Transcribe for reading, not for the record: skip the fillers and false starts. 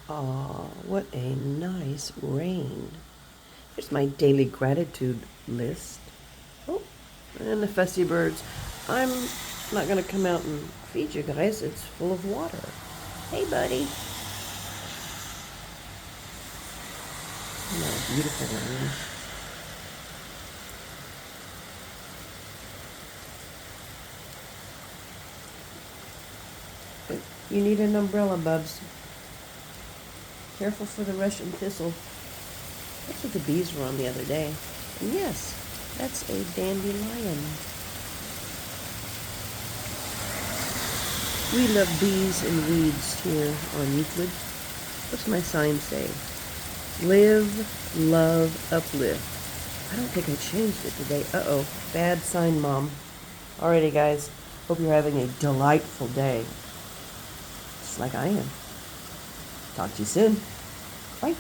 Aw, what a nice rain. Here's my daily gratitude list. Oh, and the fussy birds. I'm not going to come out and feed you guys. It's full of water. Hey, buddy. Isn't that a beautiful rain? But you need an umbrella, Bubs. Careful for the Russian thistle. That's what the bees were on the other day. And yes, that's a dandelion. We love bees and weeds here on Euclid. What's my sign say? Live, love, uplift. I don't think I changed it today. Uh-oh. Bad sign, Mom. Alrighty, guys. Hope you're having a delightful day. Just like I am. Talk to you soon. Bye.